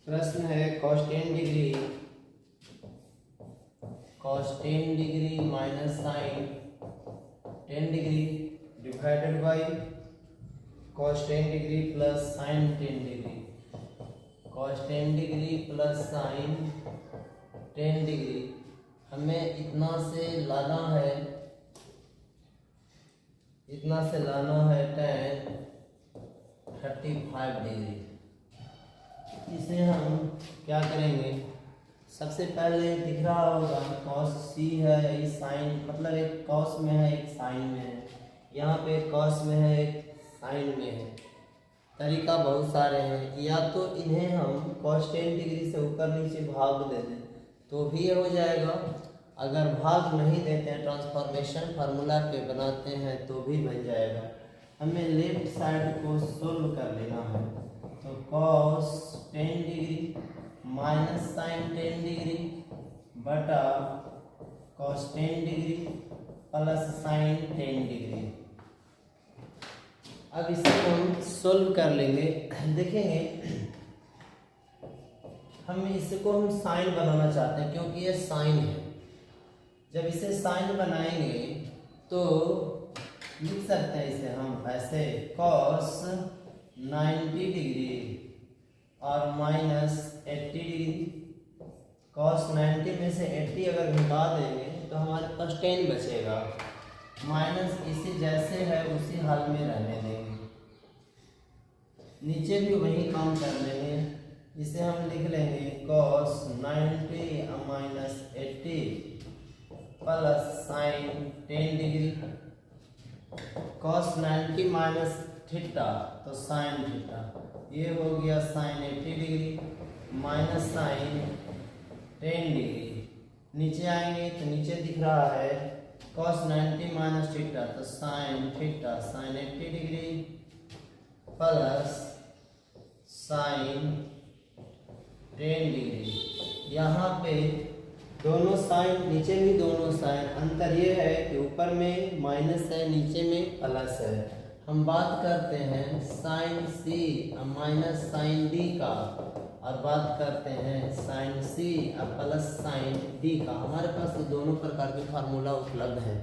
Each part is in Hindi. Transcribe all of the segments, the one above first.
प्रश्न है cos 10 degree minus sine 10 degree divided by cos 10 degree plus sine 10 degree. cos 10 degree plus sine 10 degree हमें इतना से लाना है tan 35 डिग्री। इसे हम क्या करेंगे, सबसे पहले दिख रहा होगा cos c है, ये साइन मतलब एक cos में है एक साइन में है, यहाँ पे cos में है एक साइन में है। तरीका बहुत सारे हैं, या तो इन्हें हम cos 10 डिग्री से ऊपर नीचे भाग दे दें तो भी ये हो जाएगा, अगर भाग नहीं देते हैं ट्रांसफॉर्मेशन फार्मूला पे बनाते हैं तो भी बन जाएगा। हमें लेफ्ट साइड को सोल्व कर लेना है, तो cos 10 degree minus sine 10 degree बटा cos 10 degree plus sine 10 degree. अब इसे हम सोल्व कर लेंगे, देखेंगे हम इसको हम साइन बनाना चाहते हैं क्योंकि ये साइन है। जब इसे साइन बनाएंगे तो लिख सकते हैं इसे हम ऐसे cos 90 डिग्री और माइनस 80 डिग्री। cos 90 में से 80 अगर घटा देंगे तो हमारे पास 10 बचेगा, माइनस इसे जैसे है उसी हाल में रहने देंगे, नीचे भी वही काम कर लेंगे। इसे हम लिख लेंगे cos 90 minus 80 plus sine 10 degree. cos 90 minus theta तो साइन थीटा, ये हो गया sine 80 degree minus sine 10 degree. नीचे आएंगे तो नीचे दिख रहा है cos 90 माइनस थीटा तो sine theta sine 80 degree plus sine 10 degree. यहाँ पे दोनों साइन, नीचे भी दोनों साइन, अंतर ये है कि ऊपर में माइनस है नीचे में प्लस है। हम बात करते हैं sine C minus sine D का और बात करते हैं sine C plus sine D का। हमारे पास दोनों प्रकार के फार्मूला उपलब्ध है।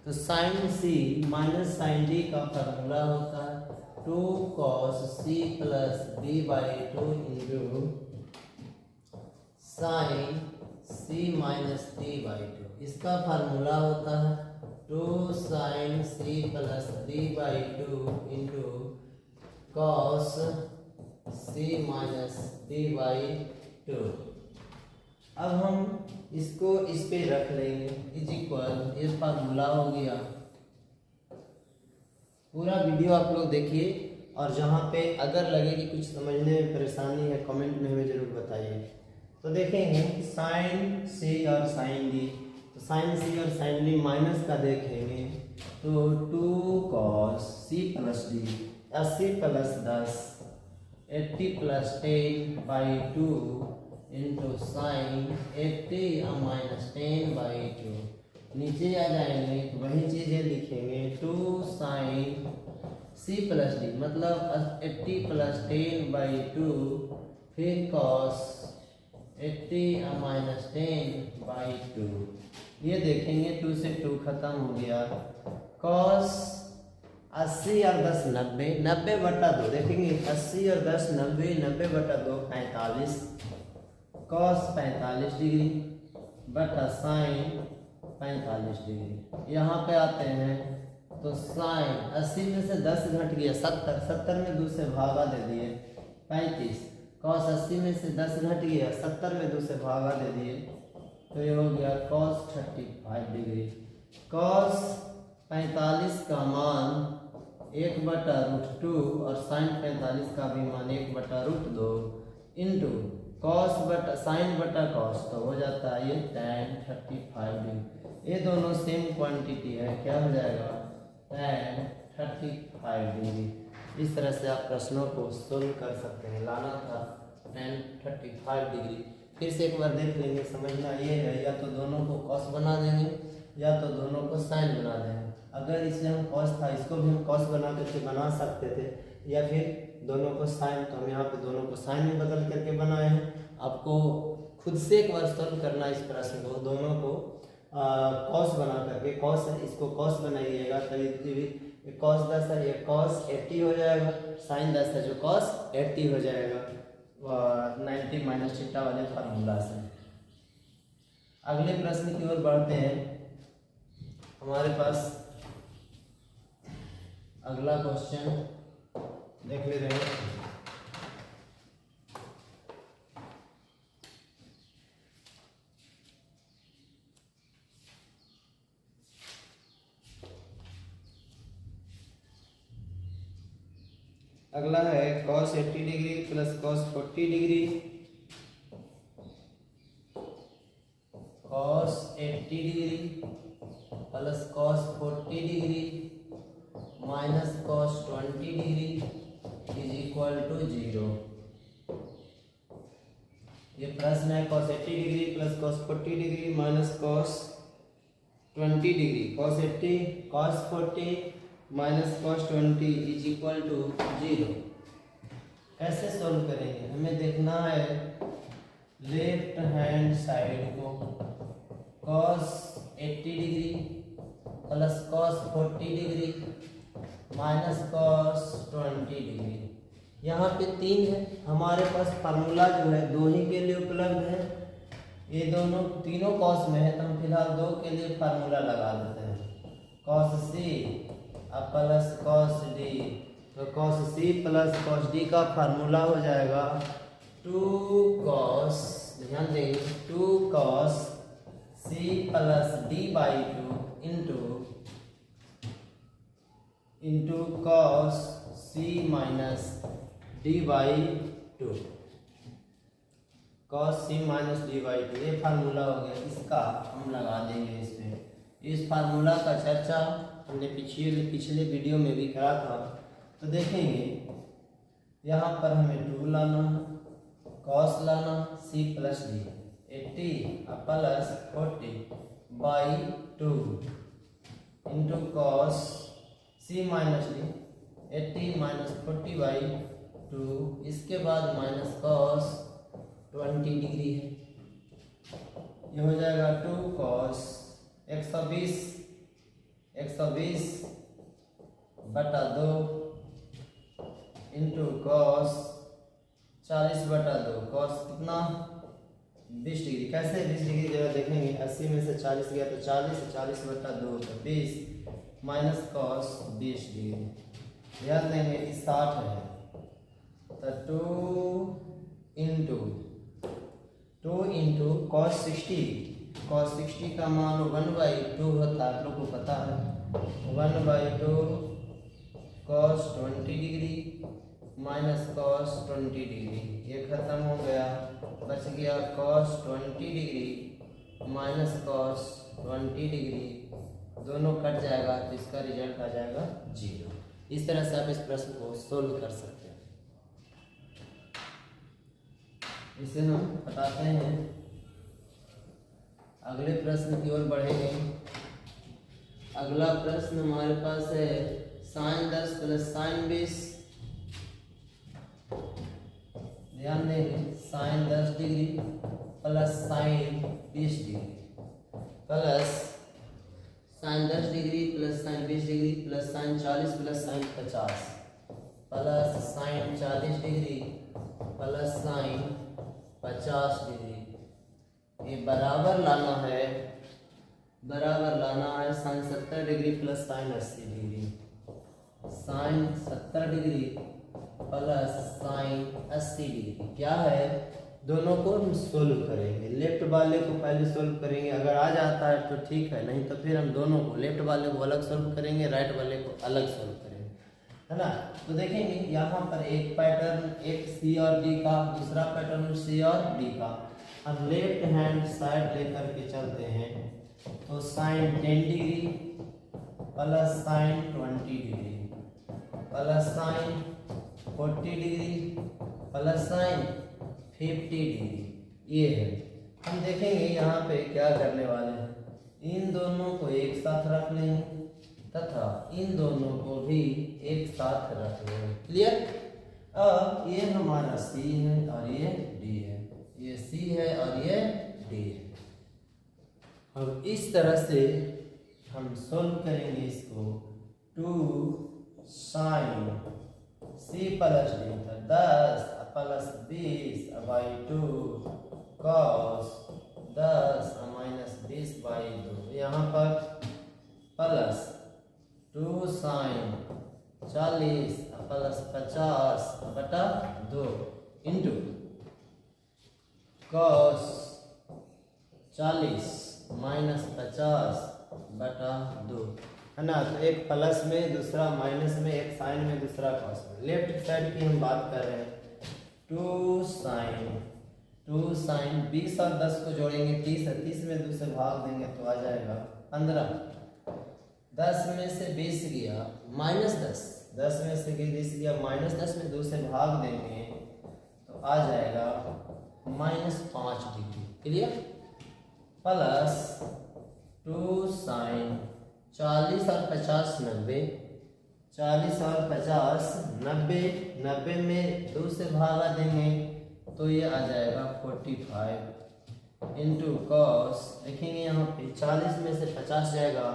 तो sine C minus sine D का फार्मूला होता है 2 cos c plus D by 2 into sine c minus D by 2। इसका फार्मूला होता है 2 sine c plus D by 2 into cos c minus D by 2। अब हम इसको इस पे रख लेंगे इज इक्वल, ये फार्मूला हो गया। पूरा वीडियो आप लोग देखिए और जहाँ पे अगर लगे कि कुछ समझने में परेशानी है कमेंट में हमें ज़रूर बताइए। तो देखेंगे साइन सी और साइन डी, तो साइन सी और साइन डी माइनस का देखेंगे तो 2 cos c plus D 80 plus 10 80 plus 10 by 2 into sign 80 minus 10 by 2। नीचे आ जाएंगे तो वही चीज़ें लिखेंगे 2 साइन c प्लस डी मतलब 80 प्लस 10 बाई 2 फिर cos 80 माइनस 10 बाई 2। ये देखेंगे 2 से 2 खत्म हो गया। cos 80 और 10 90 90 बटा 2, देखेंगे 80 और 10 90 90 बटा 2 45 cos 45 डिग्री बटा साइन 45 डिग्री। यहाँ पे आते हैं तो साइन 80 में से 10 घट गया 70, 70 में 2 से भागा दे दिए 35, cos 80 में से 10 घट गया 70 में 2 से भागा दे दिए तो ये हो गया cos 35 डिग्री। cos 45 का मान 1/√2 और साइन 45 का भी मान 1/√2 इंटू cos बटा साइन बटा cos तो हो जाता है ये tan 35 डिग्री। ये दोनों सेम क्वांटिटी है, क्या हो जाएगा tan 35 डिग्री। इस तरह से आप प्रश्नों को सोल्व कर सकते हैं। लाना था tan 35 डिग्री। फिर से एक बार देख लेंगे, समझना ये है या तो दोनों को cos बना देंगे या तो दोनों को साइन बना देंगे। अगर इसमें हम cos था इसको भी हम cos बना करके बना सकते थे, या फिर दोनों को साइन, तो हम यहाँ पे दोनों को साइन में बदल करके बनाए हैं। आपको खुद से एक बार सॉल्व करना इस प्रश्न को, दोनों को कॉस बना करके, कॉस इसको कॉस बनाइएगा तो कॉस 10 है, ये कॉस 80 हो जाएगा, साइन 10 है जो कॉस 80 हो जाएगा 90 माइनस थीटा वाले फार्मूला से। अगले प्रश्न की ओर बढ़ते हैं। हमारे पास अगला क्वेश्चन देख ले रहे हैं। अगला है cos 80 degree plus cos 40 degree, cos 80 degree plus cos 40 degree minus cos 20 degree is equal to 0। ये प्रश्न है cos 80 degree plus cos 40 degree minus cos 20 degree, cos 80 cos 40 minus cos 20 is equal to 0। कैसे सॉल्व करेंगे, हमें देखना है लेफ्ट हैंड साइड को cos 80 degree plus cos 40 degree minus cos 20 degree. यहाँ पे 3 है, हमारे पास फार्मूला जो है 2 ही के लिए उपलब्ध है, ये दोनों तीनों cos में है तो हम फिलहाल 2 के लिए फार्मूला लगा देते हैं। cos c plus cos d, तो cos c plus cos d का फार्मूला हो जाएगा 2 cos, ध्यान देंगे 2 cos c plus d by 2 into cos c minus d by 2, cos c minus d by 2 ये फार्मूला हो गया, इसका हम लगा देंगे इसमें। इस फार्मूला का चर्चा हमने पिछले वीडियो में भी करा था, तो देखेंगे यहाँ पर हमें 2 लाना है, cos लाना c plus d 80 plus 40 by 2 into cos c minus d 80 minus 40 by 2, इसके बाद माइनस cos 20 डिग्री है, ये हो जाएगा 2 cos 120 बटा 2 इंटू cos 40 बटा 2, cos कितना 20 डिग्री। कैसे 20 डिग्री जगह देखेंगे, 80 में से 40 गया तो 40 बटा 2 तो 20 माइनस cos 20 डिग्री। ध्यान देंगे इस 60 है तो 2 इंटू cos 60 का मान 1/2 होता है, आप लोग को पता है 1/2 cos 20 degree minus cos 20 degree, ये खत्म हो गया, बच गया cos 20 degree minus cos 20 degree, दोनों कट जाएगा तो इसका रिजल्ट आ जाएगा 0। इस तरह से आप इस प्रश्न को सोल्व कर सकते हैं। इसे हम हटाते हैं, अगले प्रश्न की ओर बढ़ेंगे। अगला प्रश्न हमारे पास है sin 10 प्लस sin 20। ध्यान देंगे sin 10 degree plus sin 20 degree plus sin 10 degree plus sin 20 degree plus sin 40 plus sin 50 plus sin 40 degree plus sin 50 degree. ये बराबर लाना है sin 70 degree plus sin 80 degree, sin 70 degree plus sin 80 degree. क्या है, दोनों को हम सोल्व करेंगे, लेफ्ट वाले को पहले सोल्व करेंगे, अगर आ जाता है तो ठीक है, नहीं तो फिर हम दोनों को, लेफ्ट वाले को अलग सोल्व करेंगे, राइट वाले को अलग सोल्व करेंगे, है ना। तो देखेंगे यहाँ पर एक पैटर्न, एक सी और डी का, दूसरा पैटर्न सी और डी का। हम लेफ्ट हैंड साइड लेकर के चलते हैं तो sin 10 degree plus sin 20 degree plus sin 40 degree plus sin 50 degree, ये है। हम देखेंगे यहाँ पे क्या करने वाले हैं, इन दोनों को एक साथ रख लेंगे, तथा इन दोनों को भी एक साथ रख लो। क्लियर। अब ये हमारा C है और ये D है, ये C है और ये D है। अब इस तरह से हम सोल्व करेंगे इसको। 2 sin C plus D, 10 plus 20/2 cos 10 minus 20/2। यहाँ पर plus 2 sin 40 plus 50/2 into cos 40 minus 50/2 है ना। तो एक प्लस में दूसरा माइनस में, एक साइन में दूसरा कॉस में। लेफ्ट साइड की हम बात कर रहे हैं। 2 sin 20 और 10 को जोड़ेंगे 30 है, 30 में 2 से भाग देंगे तो आ जाएगा 15। 10 में से 20 गया माइनस 10, 10 में से 20 गया माइनस 10 में 2 से भाग देंगे तो आ जाएगा -5 डिग्री। क्लियर। प्लस 2 sin 40 और 50 90, 40 और 50 90, 90 में 2 से भागा देंगे तो ये आ जाएगा 45 इंटू कॉस। देखेंगे यहाँ पे 40 में से 50 जाएगा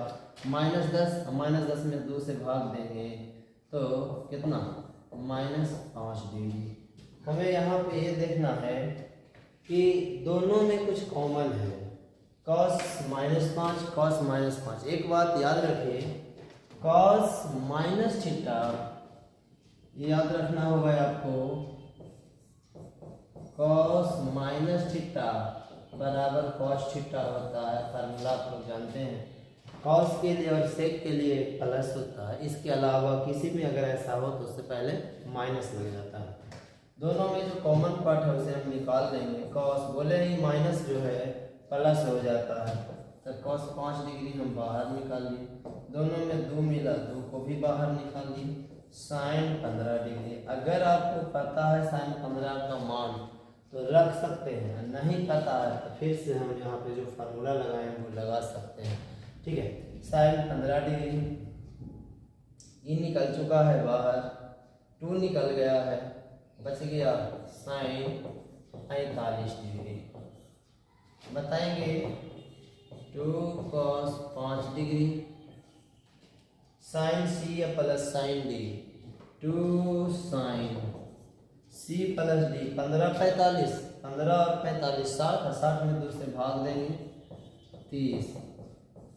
-10, -10 में 2 से भाग देंगे तो कितना -5 डिग्री। हमें यहाँ पे ये देखना है कि दोनों में कुछ कॉमन है। cos -5 cos -5। एक बात याद रखिए, cos माइनस थीटा, याद रखना होगा आपको, cos माइनस थीटा बराबर cos थीटा होता है। फार्मूला आप लोग जानते हैं। cos के लिए और sec के लिए प्लस होता है। इसके अलावा किसी में अगर ऐसा हो तो उससे पहले माइनस लग जाता है। दोनों में जो कॉमन पार्ट है उसे हम निकाल देंगे। cos बोले ही माइनस जो है प्लस हो जाता है तो cos 5 डिग्री हम बाहर निकाल लिए। दोनों में 2 मिला, 2 को भी बाहर निकाल लिए। sin 15 degree. अगर आपको पता है sin 15 का मान तो रख सकते हैं, नहीं पता है तो फिर से हम यहाँ पे जो फार्मूला लगाए हैं वो लगा सकते हैं। ठीक है। sin 15 डिग्री, ये निकल चुका है बाहर, 2 निकल गया है, बच गया sin 45 डिग्री। बताएंगे 2 cos 5 degree sin C plus sin D, 2 sin C plus D, 15 45, 15 और 45 60, 60 में 2 से भाग देंगे 30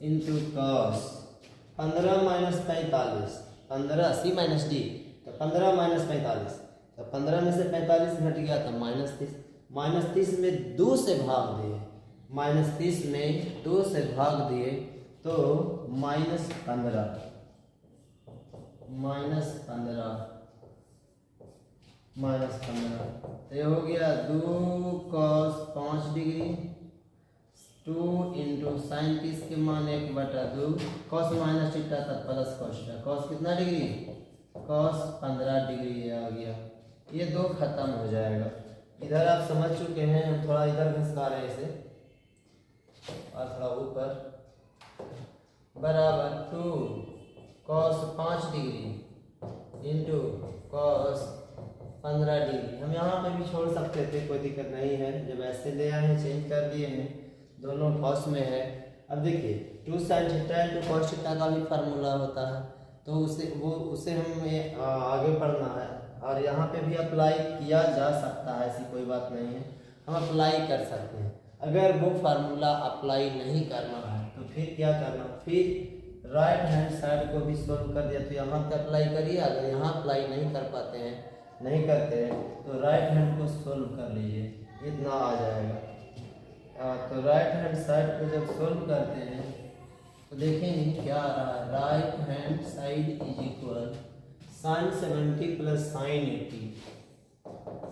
into cos 15 minus 45, 15 C minus D तो 15 माइनस 45, तो 15 में से 45 घट गया तो -30 में 2 से भाग दिए, -30 में 2 से भाग दिए तो -15 तो ये हो गया 2 cos 5 डिग्री 2 इंटू साइन 30 के मान 1/2 cos माइनस थीटा तब प्लस cos थीटा। cos कितना डिग्री, cos 15 डिग्री आ गया। ये 2 खत्म हो जाएगा। इधर आप समझ चुके हैं, हम थोड़ा इधर घिसका रहे हैं इसे और थोड़ा ऊपर, बराबर 2 cos 5 degree into cos 15 degree. हम यहाँ पे भी छोड़ सकते थे, कोई दिक्कत नहीं है। जब ऐसे ले आए हैं, चेंज कर दिए हैं, दोनों cos में है। अब देखिए 2 sin theta into cos theta का भी फार्मूला होता है तो उसे हमें आगे पढ़ना है और यहाँ पे भी अप्लाई किया जा सकता है, ऐसी कोई बात नहीं है, हम अप्लाई कर सकते हैं। अगर वो फार्मूला अप्लाई नहीं करना है तो फिर क्या करना, फिर राइट हैंड साइड को भी सोल्व कर दिया तो यहाँ पे अप्लाई करिए। अगर यहाँ अप्लाई नहीं कर पाते हैं, नहीं करते हैं तो राइट हैंड को सोल्व कर लीजिए, इतना आ जाएगा। तो राइट हैंड साइड को जब सोल्व करते हैं तो देखेंगे क्या आ रहा है। Right hand side is equal sin 70 plus sin 80,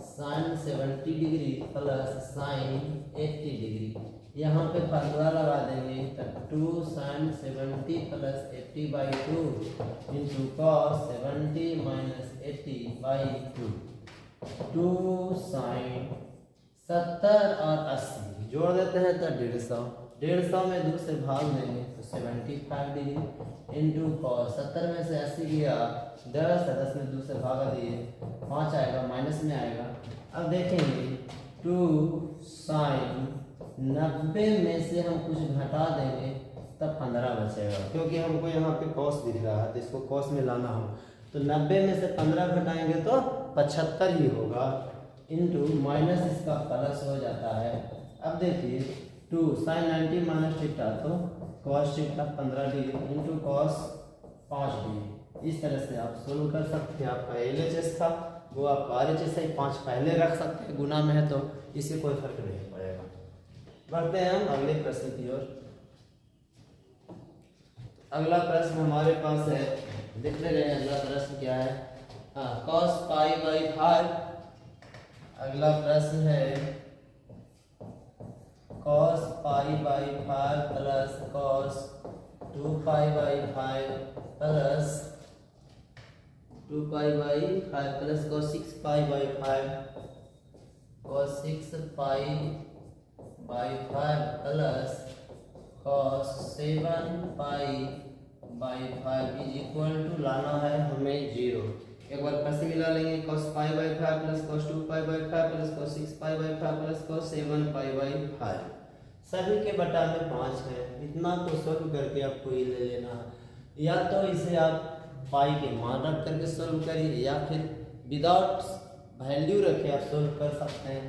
sin 70 degree plus sin 80 degree. यहाँ पे फार्मूला लगा देंगे तब 2 sin 70 plus 80/2 into cos 70 minus 80/2, 2 sin 70 और 80 जोड़ देते हैं तो 150, 150 में 2 से भाग देंगे तो 75 डिग्री इंटू कॉस 70 में से 80 गया 10 में 2 से भागा दिए 5 आएगा माइनस में आएगा। अब देखेंगे 2 साइन 90 में से हम कुछ घटा देंगे तब 15 बचेगा, क्योंकि हमको यहाँ पे कॉस दिख रहा है तो इसको कॉस में लाना हो तो 90 में से 15 घटाएंगे तो 75 ही होगा इंटू माइनस इसका प्लस हो जाता है। अब देखिए 2 साइन 90 माइनस थीटा तो cos theta 15 degree into cos 5 degree. इस तरह से आप सोल्व कर सकते हैं। आपका LHS था वो आपका RHS है, 5 पहले रख सकते हैं, गुना में है तो इससे कोई फर्क नहीं पड़ेगा। बढ़ते हैं हम अगले प्रश्न की ओर। अगला प्रश्न हमारे पास है, देखते रहे अगला प्रश्न क्या है। cos pi by 5। अगला प्रश्न है cos pi by 5 plus cos 2 pi by 5 plus 2 pi by 5 plus cos 6 pi by 5 cos 6 pi by 5 plus cos 7 pi by 5 is equal to लाना है हमें 0। एक बार फिर से मिला लेंगे cos pi by 5 plus cos 2 pi by 5 plus cos 6 pi by 5 plus cos 7 pi by 5। सभी के बटा में 5 है, इतना तो सोल्व करके आपको ये ले लेना है। या तो इसे आप पाई के मान रख करके सोल्व करिए या फिर विदाउट वैल्यू रखे आप सोल्व कर सकते हैं।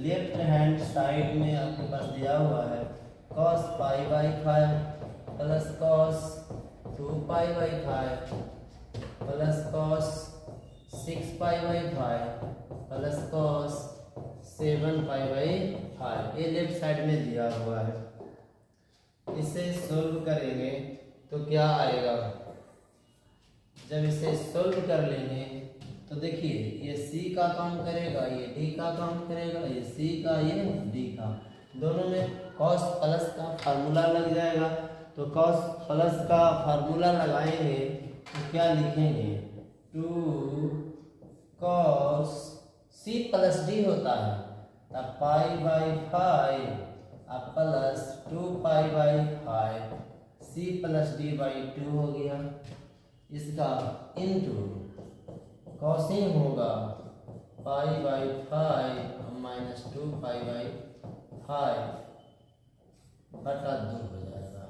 लेफ्ट हैंड साइड में आपके पास दिया हुआ है cos pi by 5 plus cos 2 pi by 5 plus cos 6 pi by 5 plus cos 7 pi by 5। ये लेफ्ट साइड में दिया हुआ है। इसे सोल्व करेंगे तो क्या आएगा, जब इसे सोल्व कर लेंगे तो देखिए ये C का काम करेगा, ये D का काम करेगा, ये C का, ये D का, दोनों में cos प्लस का फार्मूला लग जाएगा। तो cos प्लस का फार्मूला लगाएंगे तो क्या लिखेंगे 2 cos C प्लस D होता है तब पाई by 5 plus 2 pi by 5 C plus D by 2 हो गया। इसका इंटू कॉसिंग होगा पाई बाई 5 माइनस 2 पाई बाई 5 बटा 2 हो जाएगा।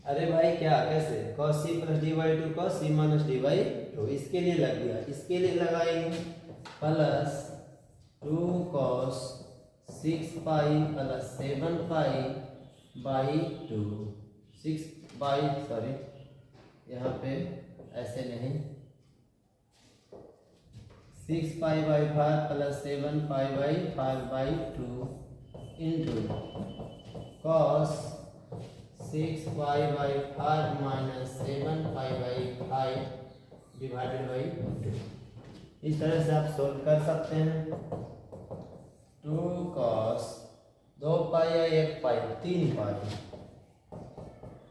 अरे भाई क्या कैसे cos C plus D by 2 cos C minus D by 2 इसके लिए लग गया, इसके लिए लगाएंगे plus 2 cos 6 pi plus 7 pi by 2 6 by sorry यहाँ पे ऐसे नहीं 6 pi by 5 plus 7 pi by 5 by 2 into cos 6 pi by 5 minus 7 pi by 5 divided by 2। इस तरह से आप सोल्व कर सकते हैं। 2 cos 2 पाई या 1 पाई 3 पाई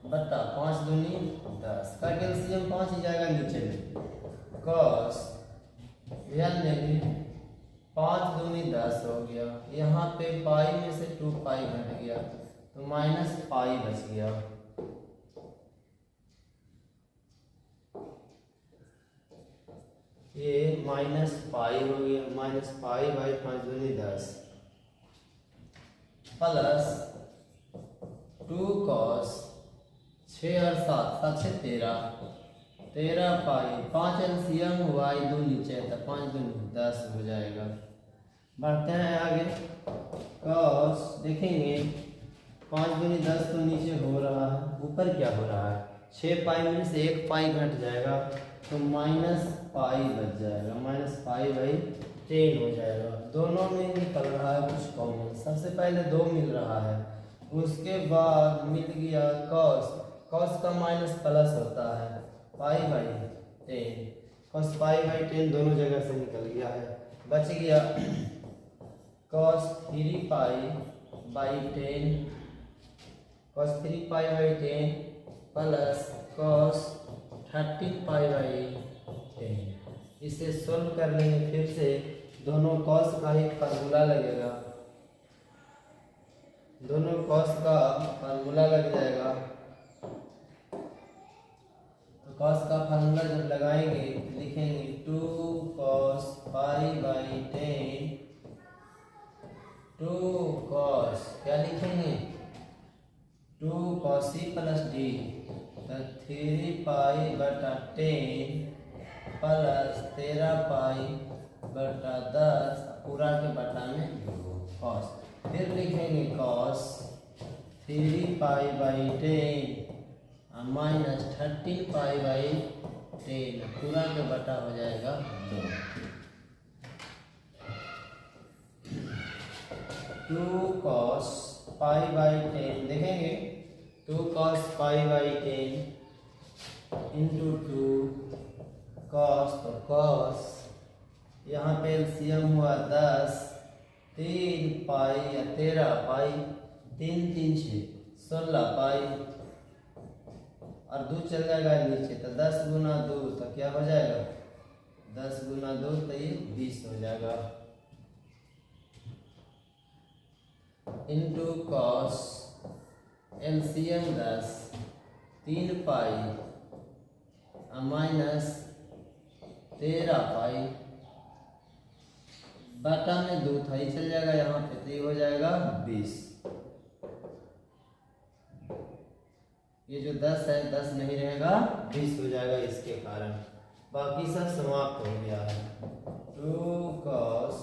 बटा 5 दूनी 10 का कैल्शियम 5 ही जाएगा नीचे में cos यानी 5 दूनी 10 हो गया। यहाँ पे पाई में से 2 पाई घट गया तो माइनस पाई बच गया। ये माइनस पाई हो गया, माइनस पाई बाई 5 दूनी 10 प्लस 2 cos 6 और 7 से 13 पाई 5 एलसीएम हुआ, 2 नीचे तो 5 दूनी 10 हो जाएगा। बढ़ते हैं आगे cos देखेंगे 5 दूनी 10 तो नीचे हो रहा है, ऊपर क्या हो रहा है 6 पाई में से 1 पाई घट जाएगा तो माइनस पाई बच जाएगा, माइनस पाई बाई 10 हो जाएगा। दोनों में निकल रहा है कुछ कॉमन, सबसे पहले 2 मिल रहा है, उसके बाद मिल गया cos का माइनस प्लस होता है pi by 10 cos pi by 10 दोनों जगह से निकल गया है। बच गया cos 3 pi by 10 cos 3 pi by 10 plus cos 30 pi by 10। इसे सोल्व कर लेंगे फिर से, दोनों cos का ही फार्मूला लगेगा दोनों कॉस का फार्मूला लग जाएगा। तो कॉस का फार्मूला जब लगाएंगे तो लिखेंगे 2 cos π/10, 2 cos क्या लिखेंगे 2 cos c प्लस d, तो 3 π/10 प्लस 13 π/10 पूरा के बटा में cos। फिर लिखेंगे cos 3 π/10 माइनस 13 π/10 पूरा के बटा हो जाएगा 2। 2 cos π/10 देखेंगे 2 cos π/10 इंटू 2 cos, तो cos यहाँ पे एलसीएम हुआ 10, 3 पाई या 13 पाई, 3 3 6 16 पाई और 2 चल जाएगा नीचे, तो 10 गुना 2 तो क्या हो जाएगा 10 गुना 2 तो ये 20 हो जाएगा। Into cos LCM 10, 3 pi minus 13 पाई बटा में 2 था, ये चल जाएगा यहाँ पे, तो ये हो जाएगा 20। ये जो 10 है 10 नहीं रहेगा 20 हो जाएगा इसके कारण। बाकी सब समाप्त हो गया है। 2 cos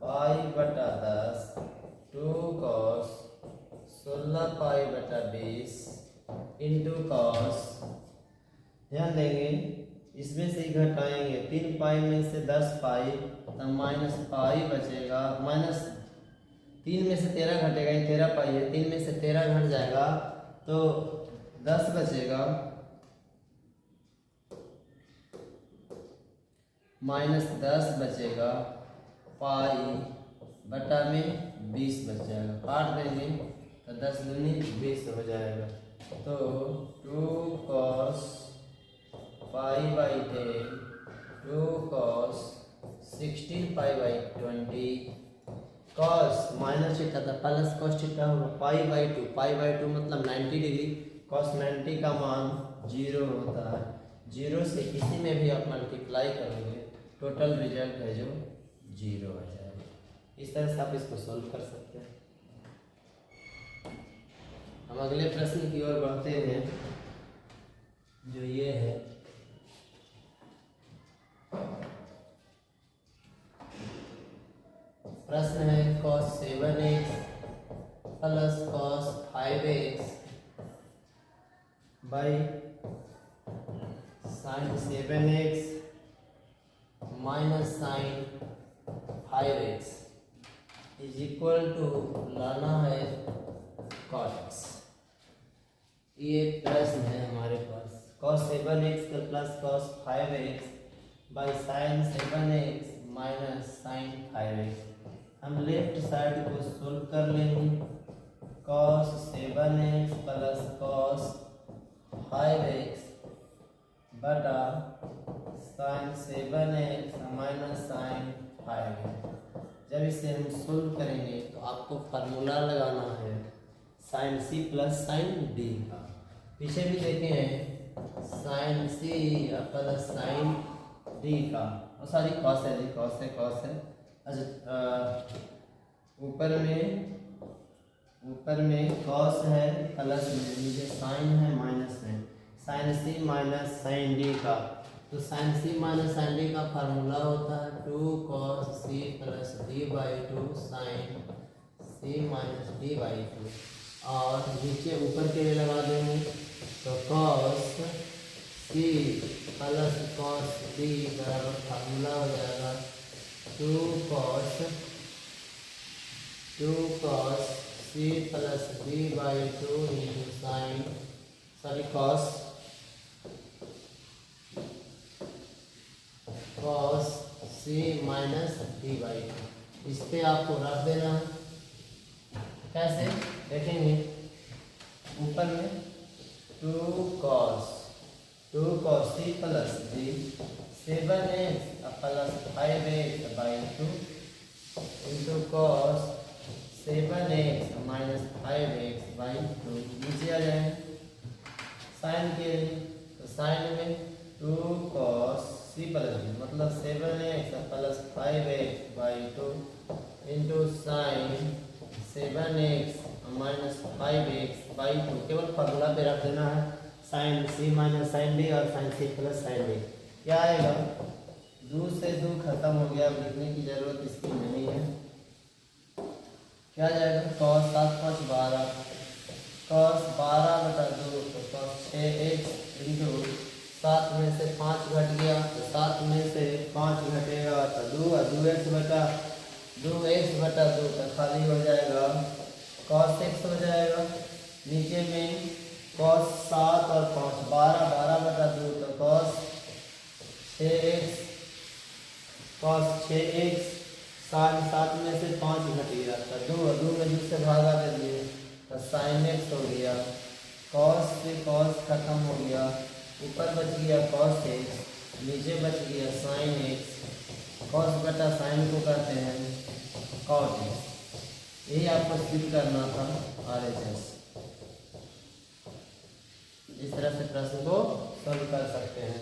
π/10, 2 cos 16 π/20 इंटू कॉस, ध्यान देंगे इसमें से ही घटाएंगे, 3 पाई में से 10 पाई तो माइनस पाई बचेगा, माइनस 3 में से 13 घटेगा, ये 13 पाई है, 3 में से 13 घट जाएगा तो 10 बचेगा, माइनस 10 बचेगा, पाई बटा में 20 बच जाएगा, काट देंगे तो 10 दूनी 20 हो जाएगा। तो 2 cos π/10, 2 cos 16 π/20 cos minus theta था प्लस cos थीटा होगा π/2, π/2 मतलब 90 डिग्री, cos 90 का मान 0 होता है। 0 से किसी में भी आप मल्टीप्लाई करोगे टोटल रिजल्ट है जो 0 आ जाएगा। इस तरह से आप इसको सॉल्व कर सकते हैं। हम अगले प्रश्न की ओर बढ़ते हैं जो ये है प्रश्न है cos 7x plus cos 5x by sin 7x minus sin 5x is equal to लाना है cot x। ये प्रश्न है हमारे पास cos 7x plus cos 5x by sin 7x minus sin 5x। हम लेफ्ट साइड को सोल्व कर लेंगे, cos 7x plus cos 5x बटा sin 7x minus sin 5x। जब इसे हम सोल्व करेंगे तो आपको फार्मूला लगाना है sin c plus sin d का। पीछे भी देखे हैं sin c plus sin d का, और सारी cos है जी, cos है। अच्छा ऊपर में cos है प्लस में नीचे sin है माइनस में, sin c minus sin d का। तो sin c minus sin d का फार्मूला होता है 2 cos c plus d/2 sin c minus d/2, और नीचे ऊपर के लिए लगा देंगे तो cos c plus cos d बराबर फार्मूला हो जाएगा 2 cos c plus d/2 into sine cos c minus d/2। इस पे आपको रख देना है। कैसे देखेंगे, ऊपर में 2 cos c plus d 7x plus 5x/2 into cos c 7x minus 5x by 2 नीचे आ जाएंगे साइन के लिए। तो साइन में 2 cos c प्लस b मतलब 7x plus 5x by 2 into sine 7x minus 5x by 2। केवल फॉर्मूला पे रख देना है sine c minus sine d और sine c plus sine d। क्या आएगा 2 से 2 खत्म हो गया, अब लिखने की जरूरत इसकी नहीं है। क्या जाएगा cos 7 5 12 cos 12/2 तो cos 6x इंटू 7 में से 5 घट गया तो 7 में से 5 घटेगा तो 2 और 2x बटा 2 तो खाली हो जाएगा cos x हो जाएगा। नीचे में cos 7 और 5 12/2 तो cos 6x cos 6x sign 7 में से 5 घट गया तो 2 और 2 में 2 से भागा दे दिए तो sin x हो गया। cos से cos खत्म हो गया, ऊपर बच गया cos x, नीचे बच गया sin x। cos बटा sin को कहते हैं cot x। यही आपको सिद्ध करना था RHS। इस तरह से प्रश्न को सॉल्व कर सकते हैं।